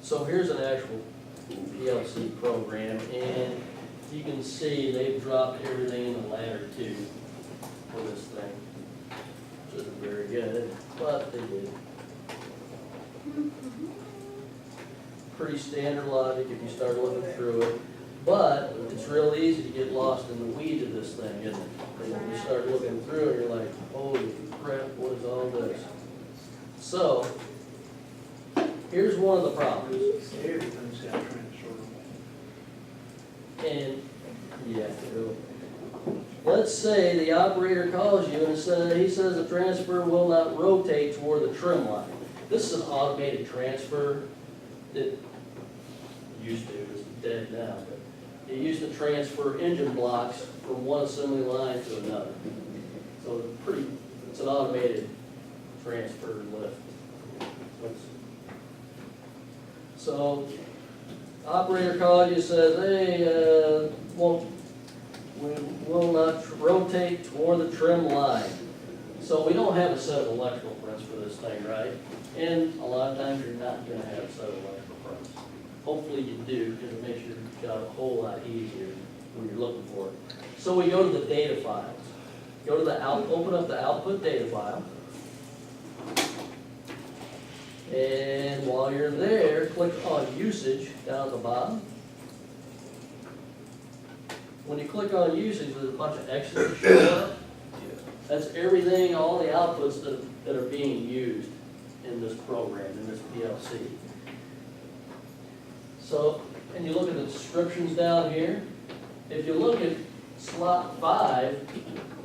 So here's an actual PLC program, and you can see they've dropped everything in the ladder too for this thing. Which isn't very good, but they did. Pretty standard logic if you start looking through it, but it's real easy to get lost in the weeds of this thing, isn't it? And when you start looking through it, you're like, holy crap, what is all this? So, here's one of the problems. Everything's got transferable. And, yeah, true. Let's say the operator calls you and he says the transfer will not rotate toward the trim line. This is an automated transfer. It used to, it's dead now, but it used to transfer engine blocks from one assembly line to another. So it's an automated transfer lift. So, operator calls you, says, hey, we will not rotate toward the trim line. So we don't have a set of electrical prints for this thing, right? And a lot of times you're not gonna have a set of electrical prints. Hopefully you do, because it makes your job a whole lot easier when you're looking for it. So we go to the data files. Go to open up the output data file. And while you're there, click on usage down at the bottom. When you click on usage, there's a bunch of X's that show up. That's everything, all the outputs that are being used in this program, in this PLC. So, and you look at the descriptions down here. If you look at slot 5,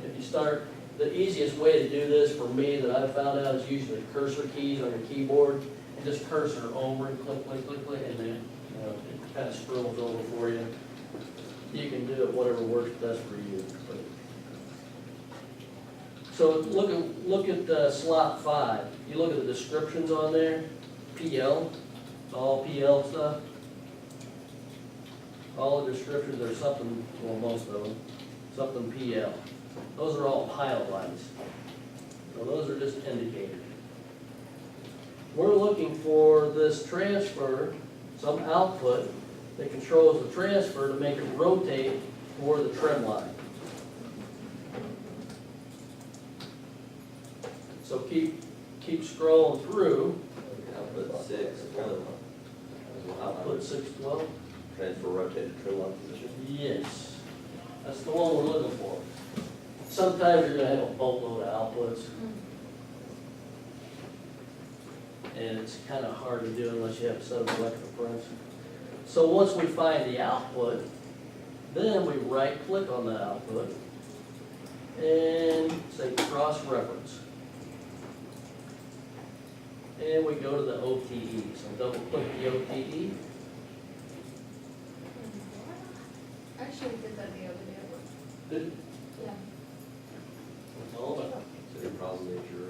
if you start, the easiest way to do this for me that I've found out is usually cursor keys on your keyboard, and just cursor over and click, click, click, click, and then it kind of scrolls over for you. You can do it whatever works best for you. So look at slot 5. You look at the descriptions on there. PL, it's all PL stuff. All the descriptions are something, well, most of them, something PL. Those are all pilot lights. So those are just indicators. We're looking for this transfer, some output that controls the transfer to make it rotate toward the trim line. So keep scrolling through. Output 612. Output 612. Transfer rotated trim line position. Yes, that's the one we're looking for. Sometimes you're going to have a boatload of outputs, and it's kind of hard to do unless you have a set of electrical prints. So once we find the output, then we right-click on the output and say cross-reference. And we go to the OTE. So double-click the OTE. Actually, we did that the other day. Did it? Yeah. All of it. So your problem is your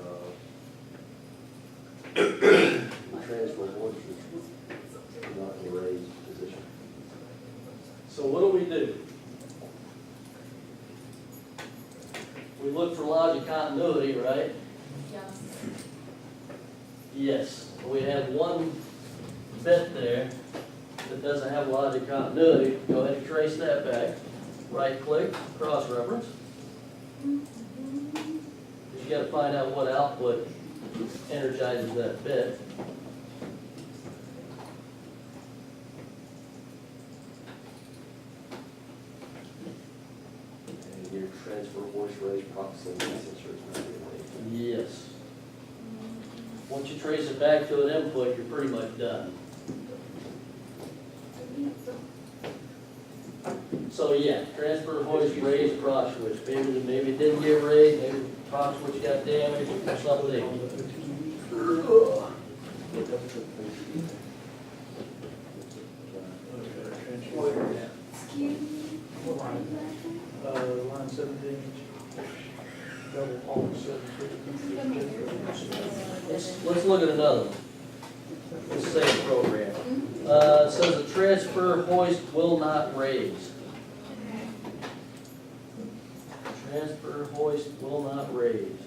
transfer voltage is not in a raised position. So what do? We look for logic continuity, right? Yes. Yes. We have one bit there that doesn't have logic continuity. Go ahead and trace that back. Right click, cross-reference. You got to find out what output energizes that bit. And your transfer voice raise proximity sensor is not being raised. Yes. Once you trace it back to an input, you're pretty much done. So yeah, transfer voice raised proc switch. Maybe it didn't get raised, maybe the proc switch got damaged or something. Excuse me. Line 17, double all 7. Let's look at another one. Let's say a program. It says the transfer hoist will not raise. Transfer hoist will not raise.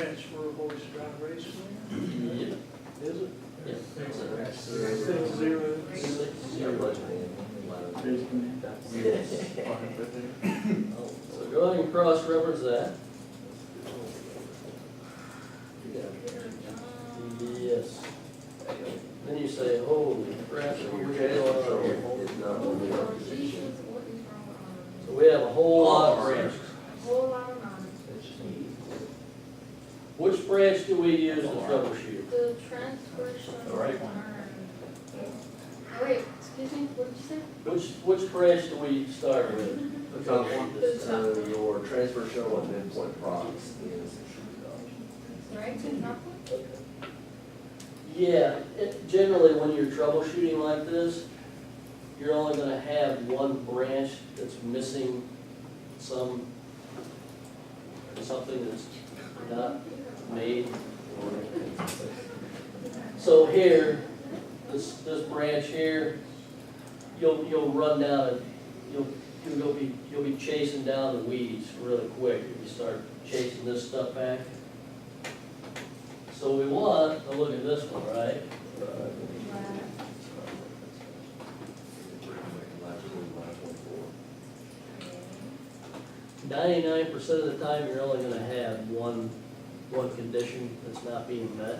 transfer hoist drive race swing? Yeah. Is it? Yeah. 6-0. 6-0. Yes. So go ahead and cross-reference that. Yes. Then you say, holy crap, So what your we got transfer going on here? shuttle is not on the Oh, position. Jesus, what is wrong with So we have a whole lot of ours? branches. A whole lot of nonsense. Which branch do we use to troubleshoot? The transfer shuttle. The right one. Oh, wait, excuse me, what did you say? Which branch do we start with? The top one, The top one. your transfer shuttle at midpoint prox is, Right, to top one? Yeah, generally when you're troubleshooting like this, you're only gonna have one branch that's missing something that's not made. So here, this branch here, you'll run down and you'll be chasing down the weeds really quick if you start chasing this stuff back. So we want to look at this one, right? uh, 99% of the time, you're only gonna have one condition that's not being met.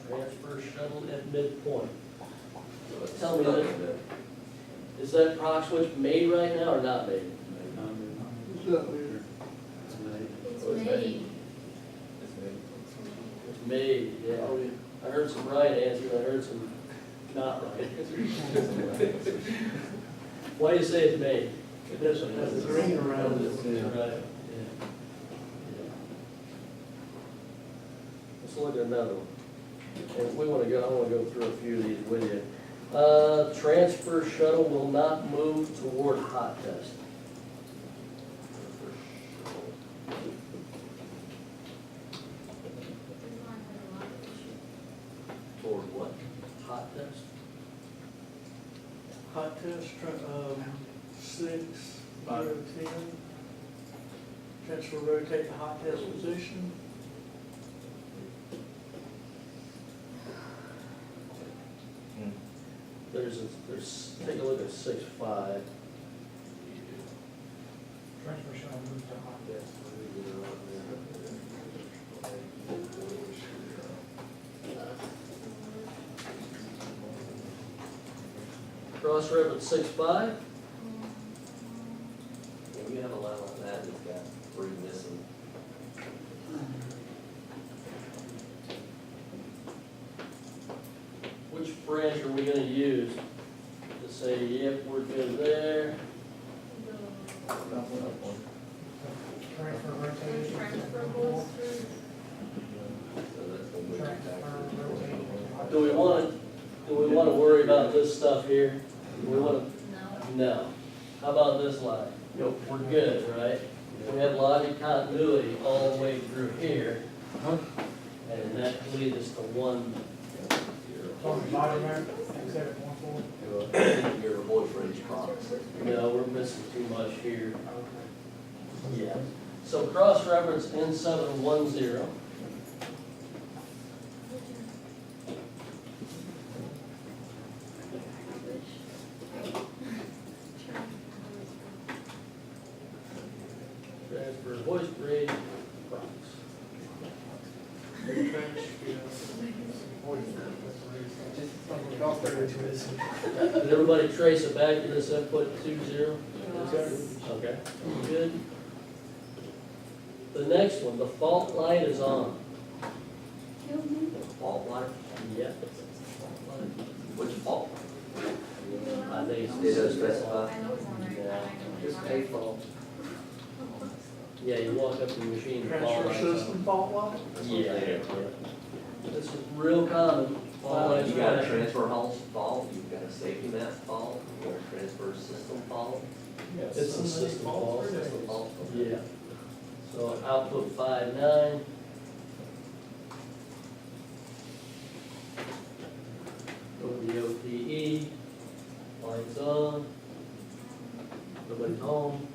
Transfer shuttle at midpoint. Tell me that, is that prox switch made right now or not made? Who's that leader? It's made. It's made, yeah. Oh, yeah. I heard some right answers, I heard some not right answers. Why do you say it's made? It doesn't have the green around it. Right, yeah. Let's look at another one. And I wanna go through a few of these with you. Transfer shuttle will not move toward hot test. toward what? Hot test? Hot test, 6, 0, 10. Transfer rotate the hot test position. Take a look at 6.5. Transfer shuttle moves to hot desk. Cross-reference 6.5. Yeah, we have a line on that that's got 3 missing. Which branch are we gonna use to say, yep, we're good there? Transfer rotated. Transfer goes through. So that's the way Transfer back. rotated. Do we wanna worry about this stuff here? Do we wanna, No. no. How about this line? We're good, right? We have logic continuity all the way through here. And that leads us to one. On the bottom there, except 1.4. Your voice range prox. No, we're missing too much here. Yeah. So cross-reference N710. Transfer voice bridge, prox. Did everybody trace it back to this input 20? Okay, good. The next one, the fault light is on. Fault line? Yep. Which fault? I think It does specify. I know it's on there. Yeah. Just a fault. Yeah, you walk up to the machine. the fault Transfer light's on. system fault line? Yeah, yeah. This is real common. Fault lights You got a flashing. transfer hall fault, you've got a safety map fault, you got a transfer system fault. It's a system fault. System fault. Yeah. So output 5.9. Go to the OTE, lights on. The Nobody's home.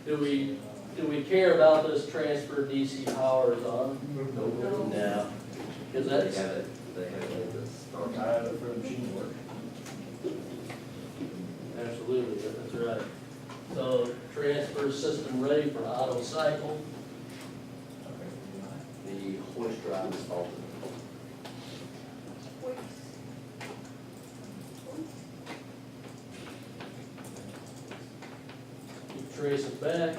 Do we care about this transfer DC power is on? No. No. Cause They that's, have it, they have it at the start. I have it for the machine work. absolutely, that's right. So transfer system ready for auto cycle. The hoist drive is faulty. Keep tracing back.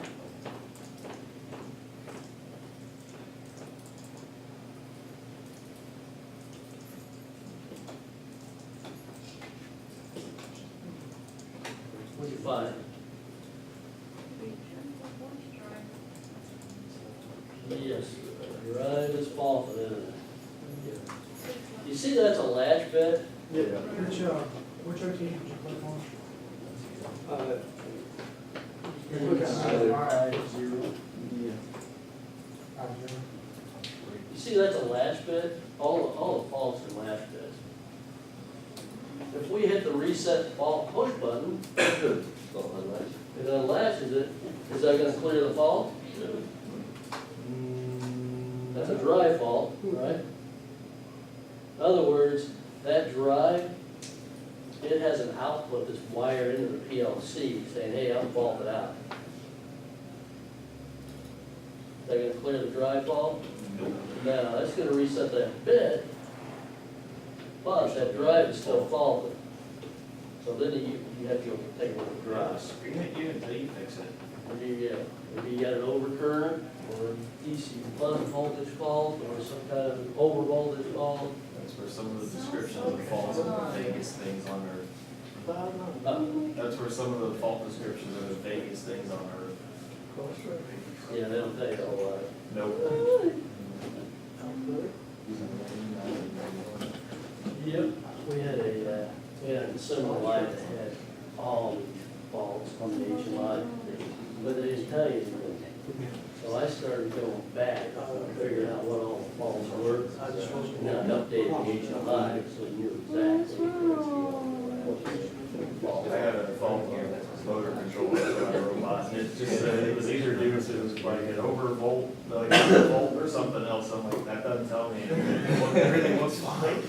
What'd you find? Yes, right is faulted, isn't it? You see that's a latch bit? Yeah. Which OT did you click on? You're looking at either 5-0. You see that's a latch bit? All the faults are latch bits. If we hit the reset fault push button, Good. Not unless. it unlatches it, is that gonna clear the fault? That's a dry fault, right? In other words, that drive, it has an output that's wired into the PLC saying, hey, I'm faulted out. Is that gonna clear the dry fault? No, that's gonna reset that bit, but that drive is still faulted. So then you have to go take a look at the drive. You until you fix it. Maybe you got an overcurrent, or DC plus voltage fault, or some kind of over voltage fault. That's where some of the descriptions of the faults are the vaguest things on Earth. That's where some of the fault descriptions are the vaguest things on Earth. Yeah, they don't tell you a whole lot. Nope. Yep. We had a similar line that had all these faults on the H line, but they didn't tell you anything. So I started going back, figuring out what all the faults were. And I updated the H line, so you knew exactly what the fault I had a fault on the motor controller for my robot, and it just said it was either due to, it was like an overvolt, like overvolt or something else. I'm like, that doesn't tell me anything. Everything looks fine.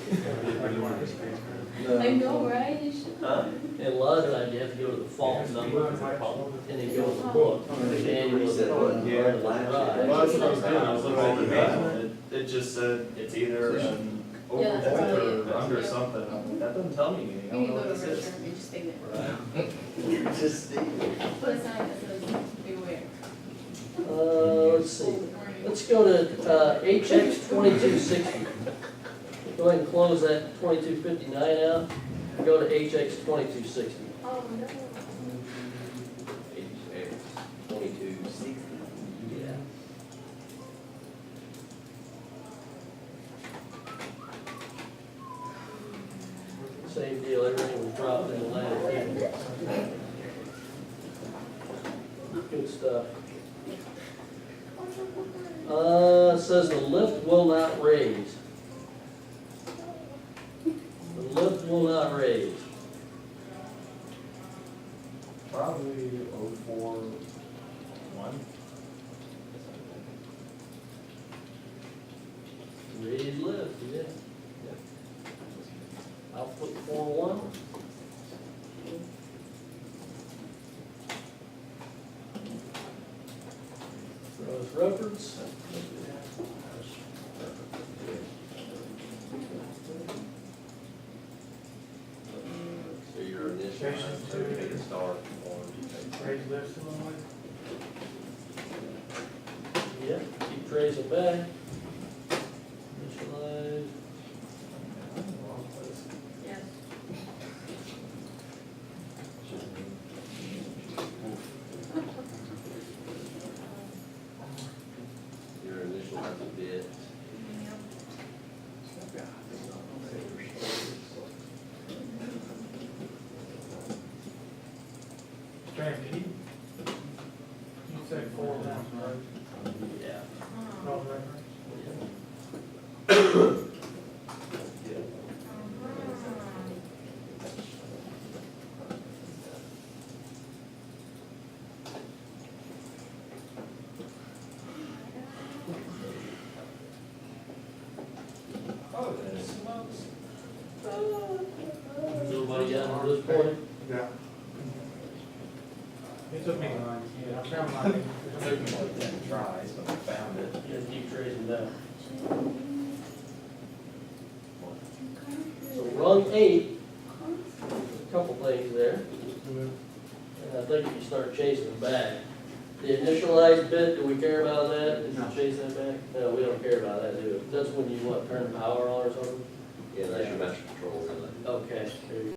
I know, right? You should- Huh? And a lot of times you have to go to the fault number, and then go to the book, the manual of the book, Yeah. or the drive. Well, that's what I was doing, I was looking at the manual, it just said it's either an Yeah, that's overvolt probably or under something. I'm like, that doesn't tell me anything, I You don't need know to what go to this Richard is. and just stay there. Right. Just Steve. Put a sign that says, beware. Let's see, let's go to, HX 2260. Go ahead and close that 2259 out, and go to HX 2260. Oh, no. 2260. Yeah. Same deal, everything was dropped in the ladder. Good stuff. It says the lift will not raise. The lift will not raise. Probably 041. Raise lift, yeah. I'll put 4-1. Cross reference. So your initial, so you take a start on. Raise lifts a little bit. Yeah, keep tracing back. Initialize. Yes. Your initial has a bit. Graham, can you say 4 down, right? Yeah. Cross reference? disappointed? Yeah. It took me, yeah, I found my, It took me like 10 tries, but I found it. You just keep tracing down. So rung 8, a couple things there. And I think if you start chasing them back, the initialized bit, do we care about that? Did you chase that back? No, we don't care about that, do we? That's when you, what, turn the power on or something? Yeah, that's